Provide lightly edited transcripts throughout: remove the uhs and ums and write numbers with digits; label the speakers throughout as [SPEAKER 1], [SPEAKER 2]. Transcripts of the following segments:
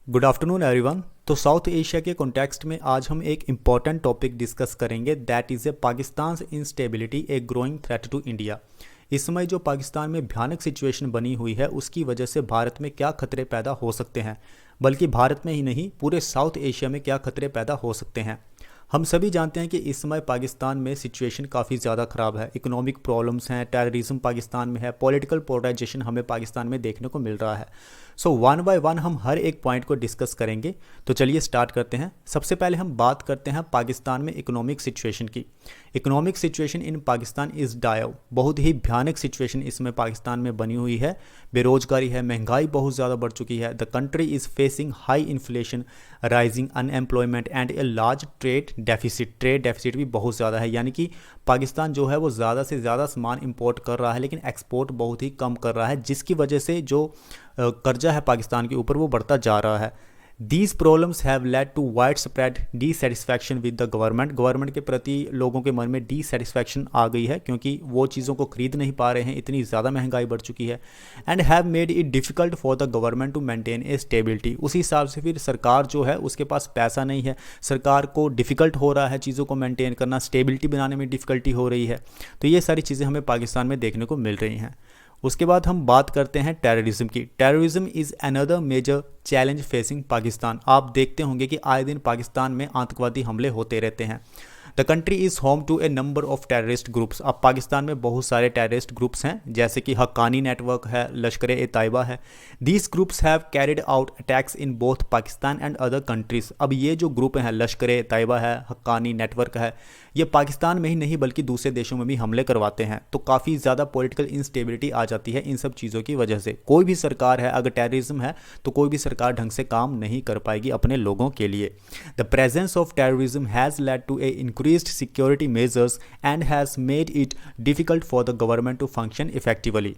[SPEAKER 1] Good afternoon everyone. तो South Asia के context में आज हम एक इम्पॉर्टेंट टॉपिक डिस्कस करेंगे, that is a Pakistan instability a growing threat to India. इस समय जो पाकिस्तान में भयानक सिचुएशन बनी हुई है उसकी वजह से भारत में क्या खतरे पैदा हो सकते हैं, बल्कि भारत में ही नहीं पूरे साउथ एशिया में क्या खतरे पैदा हो सकते हैं। हम सभी जानते हैं कि इस समय पाकिस्तान में सिचुएशन काफ़ी ज़्यादा ख़राब है। इकोनॉमिक प्रॉब्लम्स हैं, टेररिज्म पाकिस्तान में है, पॉलिटिकल पोलराइजेशन हमें पाकिस्तान में देखने को मिल रहा है। सो वन बाय वन हम हर एक पॉइंट को डिस्कस करेंगे। तो चलिए स्टार्ट करते हैं। सबसे पहले हम बात करते हैं पाकिस्तान में इकोनॉमिक सिचुएशन की। Economic situation in Pakistan is dire. बहुत ही भयानक सिचुएशन इसमें पाकिस्तान में बनी हुई है। बेरोजगारी है, महंगाई बहुत ज़्यादा बढ़ चुकी है। The country is facing high inflation, rising unemployment and a large trade deficit. Trade deficit भी बहुत ज़्यादा है, यानी कि पाकिस्तान जो है वो ज़्यादा से ज़्यादा सामान इंपोर्ट कर रहा है लेकिन एक्सपोर्ट बहुत ही कम कर रहा है, जिसकी वजह से जो कर्जा है पाकिस्तान के ऊपर वो बढ़ता जा रहा है। These problems have led to widespread dissatisfaction with the government. Government के प्रति लोगों के मन में डिससेटिस्फैक्शन आ गई है क्योंकि वो चीज़ों को खरीद नहीं पा रहे हैं, इतनी ज़्यादा महंगाई बढ़ चुकी है। And have made it difficult for the government to maintain a stability. उसी हिसाब से फिर सरकार जो है उसके पास पैसा नहीं है, सरकार को डिफ़िकल्ट हो रहा है चीज़ों को मेंटेन करना, स्टेबिलिटी बनाने में डिफ़िकल्टी हो रही है। तो ये सारी चीज़ें हमें पाकिस्तान में देखने को मिल रही हैं। उसके बाद हम बात करते हैं टेररिज्म की। Terrorism is another major challenge facing Pakistan. आप देखते होंगे कि आए दिन पाकिस्तान में आतंकवादी हमले होते रहते हैं। The country is home to a number of terrorist groups. अब पाकिस्तान में बहुत सारे टेररिस्ट ग्रुप्स हैं, जैसे कि हक्कानी नेटवर्क है, लश्कर ए तैयबा है। These groups have carried out attacks in both Pakistan and other countries. अब ये जो ग्रुप हैं, लश्कर ए तैयबा है, हक्कानी नेटवर्क है, ये पाकिस्तान में ही नहीं बल्कि दूसरे देशों में भी हमले करवाते हैं। तो काफ़ी ज़्यादा पॉलिटिकल इंस्टेबिलिटी आ जाती है इन सब चीज़ों की वजह से। कोई भी सरकार है, अगर टेररिज्म है तो कोई भी सरकार ढंग से काम नहीं कर पाएगी अपने लोगों के लिए। The presence of terrorism has led to a increased security measures and has made it difficult for the government to function effectively.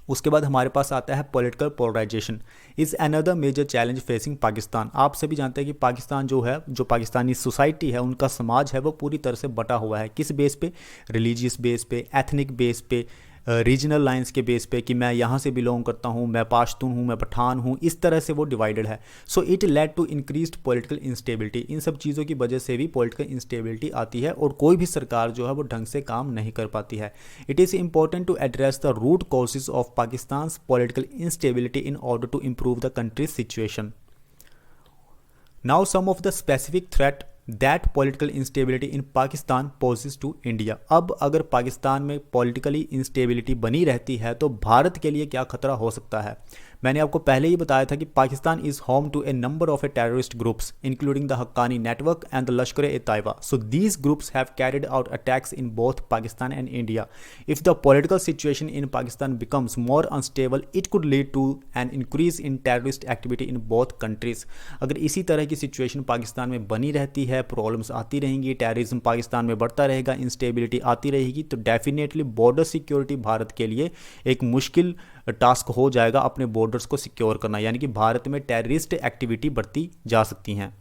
[SPEAKER 1] उसके बाद हमारे पास आता है political polarisation is another major challenge facing Pakistan. आप सभी जानते हैं कि पाकिस्तान जो है, जो पाकिस्तानी सोसाइटी है, उनका समाज है वो पूरी तरह से बटा हुआ है। किस बेस पे? रिलीजियस बेस पे, एथनिक बेस पे, रीजनल लाइंस के बेस पे कि मैं यहाँ से बिलोंग करता हूँ, मैं पाश्तून हूँ, मैं पठान हूँ, इस तरह से वो डिवाइडेड है। So it led to increased political instability. इन सब चीज़ों की वजह से भी पॉलिटिकल इंस्टेबिलिटी आती है और कोई भी सरकार जो है वो ढंग से काम नहीं कर पाती है। It is important to address the root causes of Pakistan political instability in order to improve the country's situation. Now some of the specific threat that political instability in Pakistan poses to India. अब अगर पाकिस्तान में politically instability बनी रहती है तो भारत के लिए क्या खतरा हो सकता है। मैंने आपको पहले ही बताया था कि Pakistan is home to a number of a terrorist groups including the Haqqani network and the Lashkar e Taiba. So these groups have carried out attacks in both Pakistan and India. If the political situation in Pakistan becomes more unstable it could lead to an increase in terrorist activity in both countries. अगर इसी तरह की situation Pakistan में बनी रहती है, problems आती रहेंगी, टेररिज्म पाकिस्तान में बढ़ता रहेगा, इंस्टेबिलिटी आती रहेगी, तो डेफिनेटली बॉर्डर सिक्योरिटी भारत के लिए एक मुश्किल टास्क हो जाएगा अपने बॉर्डर्स को सिक्योर करना, यानी कि भारत में टेररिस्ट एक्टिविटी बढ़ती जा सकती हैं।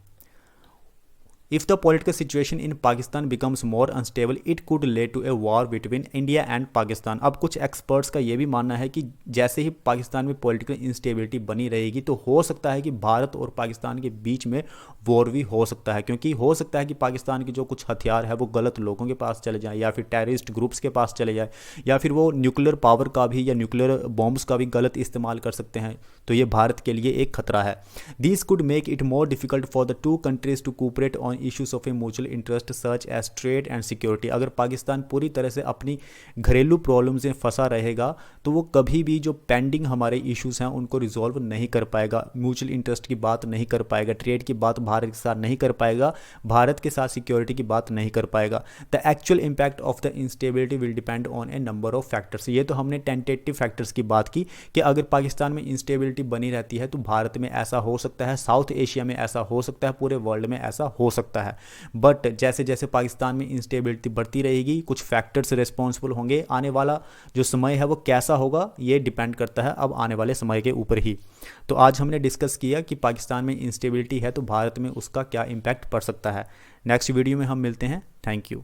[SPEAKER 1] If the political situation in Pakistan becomes more unstable, it could lead to a war between India and Pakistan. अब कुछ एक्सपर्ट्स का ये भी मानना है कि जैसे ही पाकिस्तान में पॉलिटिकल इंस्टेबिलिटी बनी रहेगी तो हो सकता है कि भारत और पाकिस्तान के बीच में वॉर भी हो सकता है, क्योंकि हो सकता है कि पाकिस्तान के जो कुछ हथियार है वो गलत लोगों के पास चले जाए या फिर टेररिस्ट ग्रुप्स के पास चले जाए, या फिर वो न्यूक्लियर पावर का भी या न्यूक्लियर बॉम्ब्स का भी गलत इस्तेमाल कर सकते हैं। तो ये भारत के लिए एक खतरा है। This could make it more difficult for the two countries to cooperate on issues of a mutual interest such as trade and security. अगर पाकिस्तान पूरी तरह से अपनी घरेलू प्रॉब्लम्स में फंसा रहेगा तो वो कभी भी जो पेंडिंग हमारे इश्यूज हैं उनको रिजॉल्व नहीं कर पाएगा, म्यूचुअल इंटरेस्ट की बात नहीं कर पाएगा, ट्रेड की बात भारत के साथ नहीं कर पाएगा, भारत के साथ सिक्योरिटी की बात नहीं कर पाएगा। The actual impact of the instability will depend on A number of factors. ये तो हमने टेंटेटिव फैक्टर्स की बात की कि अगर पाकिस्तान में इंस्टेबिलिटी बनी रहती है तो भारत में ऐसा हो सकता है, साउथ एशिया में ऐसा हो सकता है, पूरे वर्ल्ड में ऐसा हो सकता है। बट जैसे जैसे पाकिस्तान में इंस्टेबिलिटी बढ़ती रहेगी कुछ फैक्टर्स रिस्पॉन्सिबल होंगे। आने वाला जो समय है वो कैसा होगा ये डिपेंड करता है अब आने वाले समय के ऊपर ही। तो आज हमने डिस्कस किया कि पाकिस्तान में इंस्टेबिलिटी है तो भारत में उसका क्या इम्पैक्ट पड़ सकता है। नेक्स्ट वीडियो में हम मिलते हैं। Thank you.